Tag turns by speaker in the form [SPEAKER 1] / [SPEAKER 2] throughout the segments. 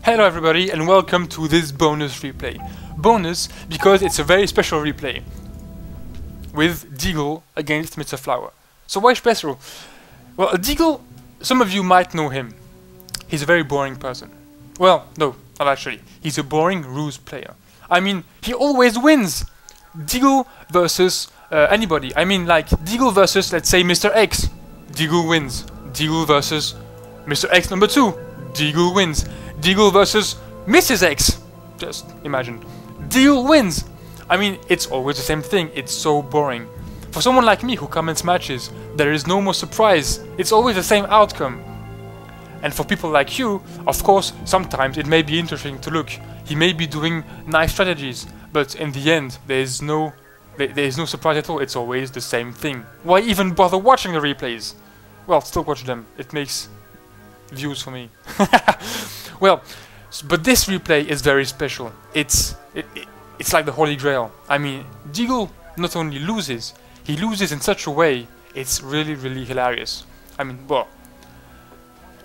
[SPEAKER 1] Hello everybody and welcome to this bonus replay. Bonus because it's a very special replay with Deagle against Mr. Flower. So why special? Well, Deagle, some of you might know him. He's a very boring person. Well, no, not actually. He's a boring RUSE player. I mean, he always wins. Deagle versus anybody. I mean, like Deagle versus, let's say, Mr. X. Deagle wins. Deagle versus Mr. X number 2. Deagle wins. Deagle versus Mrs. X. Just imagine. Deagle wins. I mean, it's always the same thing. It's so boring. For someone like me who comments matches, there is no more surprise. It's always the same outcome. And for people like you, of course, sometimes it may be interesting to look. He may be doing nice strategies, but in the end, there is no surprise at all. It's always the same thing. Why even bother watching the replays? Well, still watch them. It makes views for me. Well, but this replay is very special. It's like the Holy Grail. I mean, Deagle not only loses, he loses in such a way, it's really, really hilarious. I mean, well,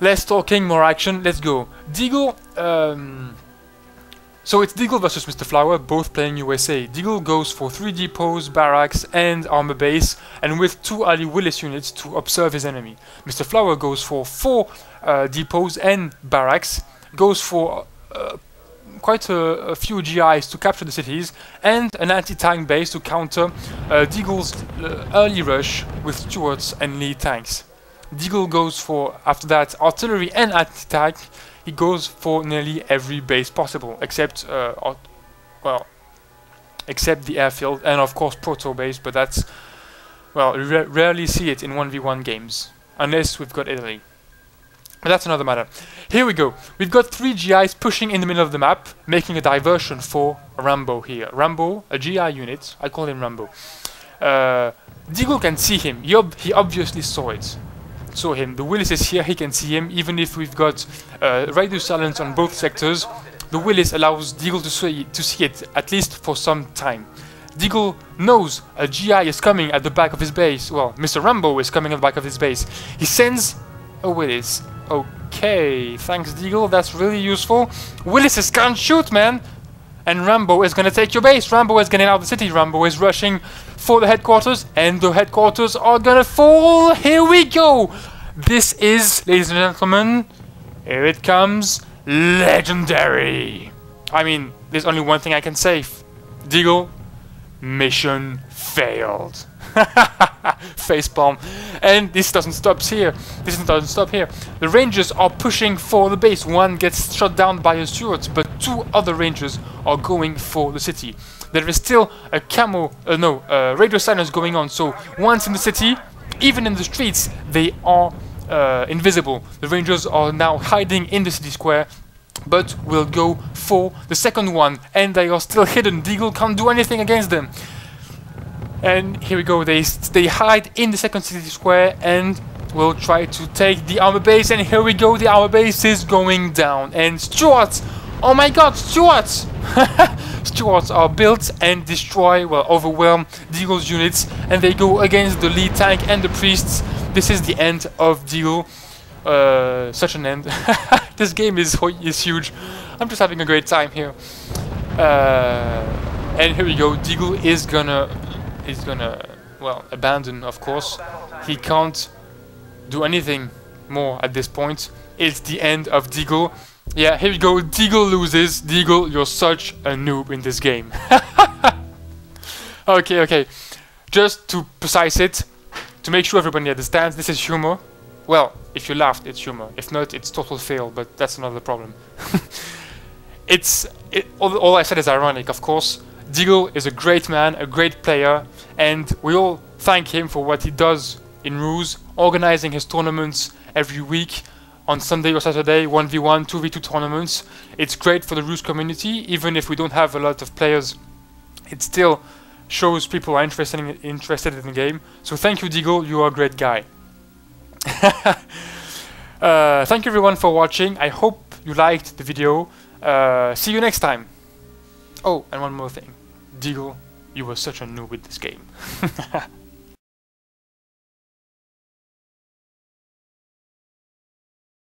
[SPEAKER 1] less talking, more action, let's go. Deagle, so it's Deagle versus Mr. Flower, both playing USA. Deagle goes for 3 depots, barracks and armor base, and with 2 Ali Willis units to observe his enemy. Mr. Flower goes for 4 depots and barracks, goes for quite a few GIs to capture the cities, and an anti-tank base to counter Deagle's early rush with Stuarts and Lee tanks. Deagle goes for, after that, artillery and anti-tank. He goes for nearly every base possible, except well, except the airfield and of course proto base, but that's, well, we rarely see it in 1v1 games, unless we've got Italy. But that's another matter. Here we go. We've got 3 GIs pushing in the middle of the map, making a diversion for Rambo here. Rambo, a GI unit, I call him Rambo. Deagle can see him. He obviously saw it. Saw him. The Willis is here, he can see him, even if we've got radio silence on both sectors. The Willis allows Deagle to see it, at least for some time. Deagle knows a GI is coming at the back of his base. Well, Mr. Rambo is coming at the back of his base. He sends a Willis. Okay, thanks Deagle, that's really useful. Willises can't shoot, man! And Rambo is gonna take your base. Rambo is getting out of the city. Rambo is rushing for the headquarters, and the headquarters are gonna fall. Here we go! This is, ladies and gentlemen, here it comes, legendary! I mean, there's only one thing I can say. Deagle, mission failed. Facepalm. And this doesn't stop here. The Rangers are pushing for the base. One gets shot down by a Stuart, but 2 other Rangers are going for the city. There is still a radio silence going on. So once in the city, even in the streets, they are invisible. The Rangers are now hiding in the city square, but will go for the second one, and they are still hidden. Deagle can't do anything against them. And here we go, they hide in the second city square and will try to take the armor base, and here we go, the armor base is going down. And Stuarts! Oh my god, Stuarts! Stuarts are built and destroy, well, overwhelm Deagle's units, and they go against the lead tank and the priests. This is the end of Deagle. Such an end. This game is huge. I'm just having a great time here. And here we go, Deagle is gonna, well, abandon, of course. He can't do anything more at this point. It's the end of Deagle. Yeah, here we go, Deagle loses. Deagle, you're such a noob in this game. Okay. Just to precise it, to make sure everybody understands, this is humor. Well, if you laughed, it's humor. If not, it's total fail, but that's another problem. All I said is ironic, of course. Deagle is a great man, a great player, and we all thank him for what he does in RUSE, organizing his tournaments every week on Sunday or Saturday, 1v1, 2v2 tournaments. It's great for the RUSE community, even if we don't have a lot of players. It still shows people are interested in the game. So thank you, Deagle, you are a great guy. Thank you everyone for watching. I hope you liked the video. See you next time. Oh, and one more thing. Deagle, you were such a noob with this game.